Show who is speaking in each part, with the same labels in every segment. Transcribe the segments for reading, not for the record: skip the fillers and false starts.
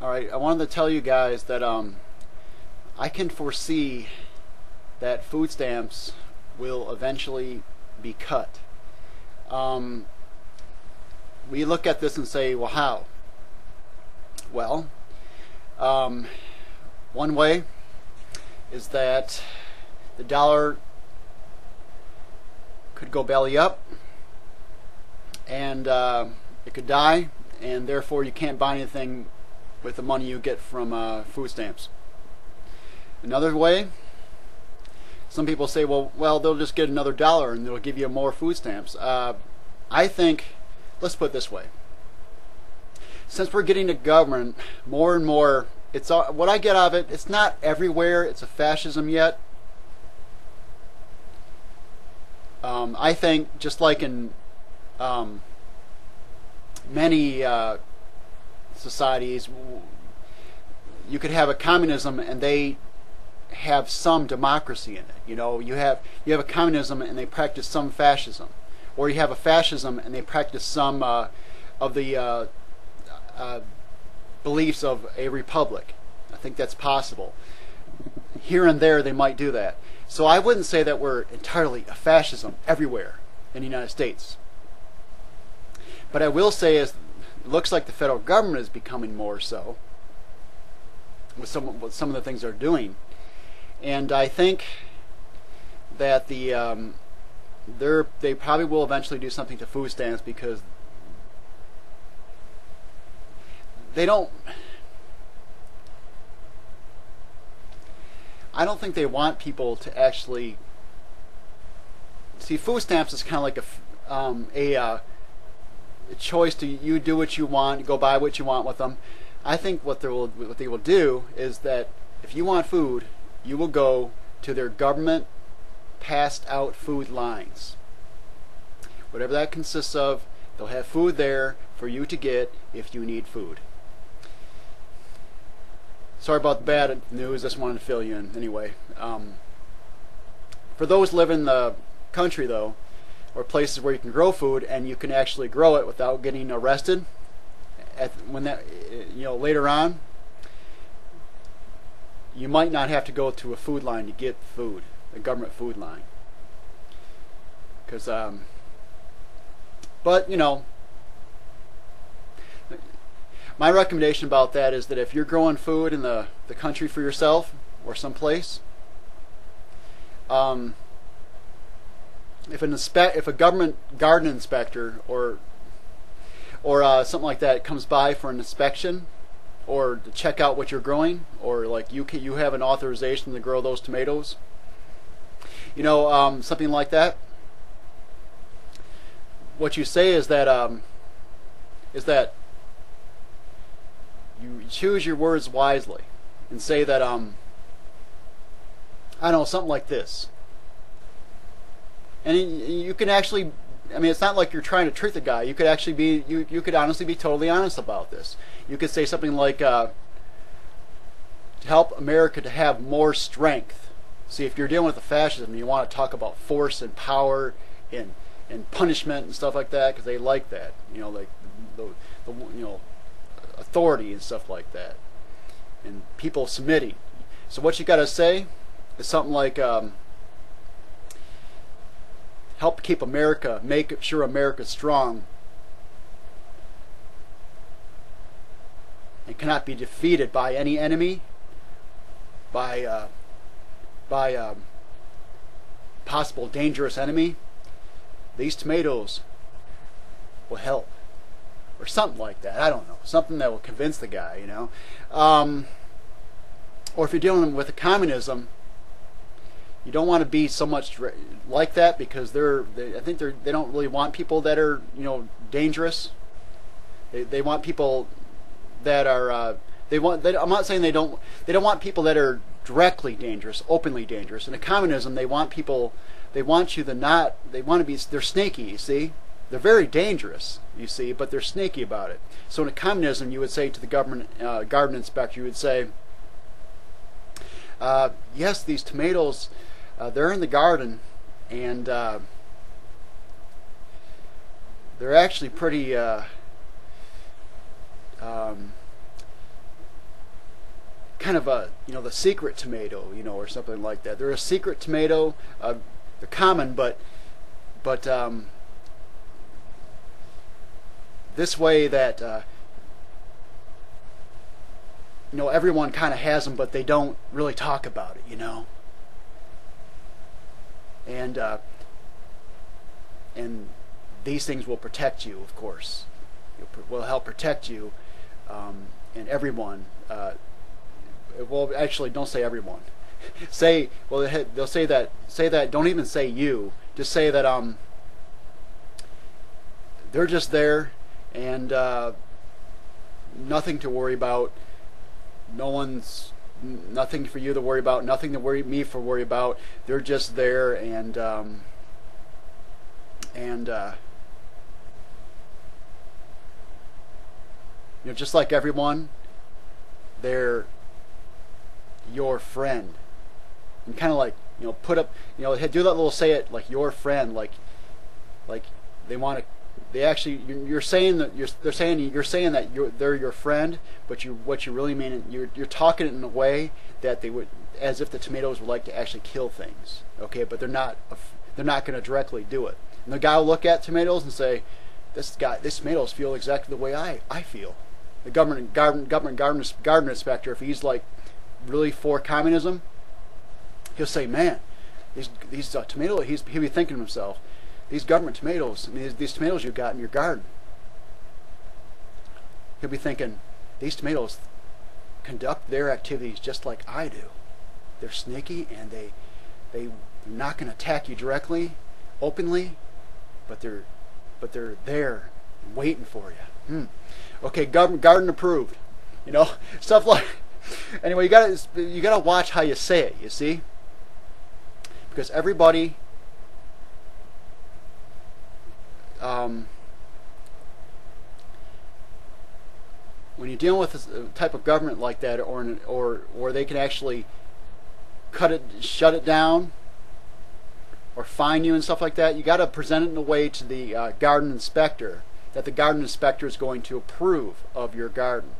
Speaker 1: Alright, I wanted to tell you guys that I can foresee that food stamps will eventually be cut. Um, we look at this and say, well, how? Well, um, one way is that the dollar could go belly up and it could die, and therefore you can't buy anything with the money you get from food stamps. Another way, some people say, well, they'll just get another dollar and they'll give you more food stamps. I think, let's put it this way. Since we're getting a government more and more, it's what I get out of it, it's not everywhere, it's a fascism yet. I think just like in many societies, you could have a communism and they have some democracy in it. You have a communism and they practice some fascism, or you have a fascism and they practice some of the beliefs of a republic. I think that's possible. Here and there they might do that. So I wouldn't say that we're entirely a fascism everywhere in the United States. But I will say it looks like the federal government is becoming more so with some of the things they're doing. And I think that they probably will eventually do something to food stamps, because I don't think they want people to actually see. Food stamps is kind of like a choice to you do what you want, go buy what you want with them. I think what they will do is that if you want food, you will go to their government passed out food lines. Whatever that consists of, they'll have food there for you to get if you need food. Sorry about the bad news, just wanted to fill you in anyway. For those living in the country though, or places where you can grow food and you can actually grow it without getting arrested, later on, you might not have to go to a food line to get food, a government food line. Because, my recommendation about that is that if you're growing food in the country for yourself or someplace, if a government garden inspector or something like that comes by for an inspection or to check out what you're growing, or like you have an authorization to grow those tomatoes, something like that, what you say is that you choose your words wisely and say that I don't know, something like this. And you can actually, it's not like you're trying to trick the guy. You could actually be, you could honestly be totally honest about this. You could say something like, to help America to have more strength. See, if you're dealing with the fascism, you want to talk about force and power and punishment and stuff like that, because they like that. Like the authority and stuff like that, and people submitting. So what you got to say is something like, help keep America, make sure America's strong and cannot be defeated by any enemy, by possible dangerous enemy. These tomatoes will help, or something like that. I don't know, something that will convince the guy, or if you're dealing with a communism, you don't want to be so much like that, because I think they don't really want people that are dangerous. They want people that are I'm not saying they don't want people that are directly dangerous, openly dangerous. In a communism, they want you to not. They're snaky. You see, they're very dangerous. You see, but they're snaky about it. So in a communism, you would say to the government garden inspector, you would say, yes, these tomatoes, they're in the garden, and they're actually pretty kind of a, the secret tomato, or something like that. They're a secret tomato. They're common, but this way that everyone kind of has them, but they don't really talk about it, and these things will protect you, of course. Will help protect you, and everyone. Well, actually, don't say everyone. They'll say that. Don't even say you. Just say that they're just there, and nothing to worry about. Nothing for you to worry about. Nothing to worry about. They're just there, and just like everyone, they're your friend. And kind of like, put up, do that little say it like your friend, like they want to. They actually, you're saying that you're saying that they're your friend, but what you really mean, you're talking it in a way that they would, as if the tomatoes would like to actually kill things. Okay, but they're not going to directly do it. And the guy will look at tomatoes and say, these tomatoes feel exactly the way I feel. The government garden inspector, if he's like really for communism, he'll say, man, these tomatoes. He'll be thinking to himself, these government tomatoes, these tomatoes you got in your garden. He'll be thinking, these tomatoes conduct their activities just like I do. They're sneaky, and they're not going to attack you directly, openly, but they're there waiting for you. Okay, garden approved. Stuff like. Anyway, you gotta watch how you say it. You see, because everybody. When you're dealing with a type of government like that, or they can actually shut it down, or fine you and stuff like that, you got to present it in a way to the garden inspector that the garden inspector is going to approve of your garden.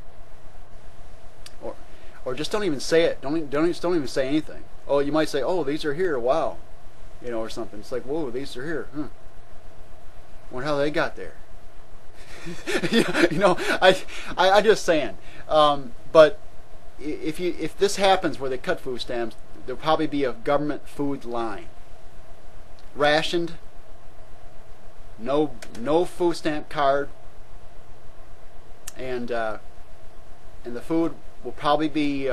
Speaker 1: Or just don't even say it. Don't even say anything. Oh, you might say, oh, these are here. Wow, or something. It's like, whoa, these are here. Wonder how they got there. I just saying. But if this happens where they cut food stamps, there'll probably be a government food line. Rationed. No food stamp card. And the food will probably be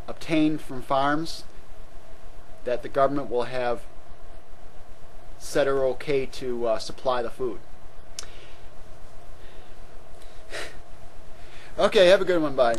Speaker 1: obtained from farms that the government will have said are okay to supply the food. Okay, have a good one. Bye.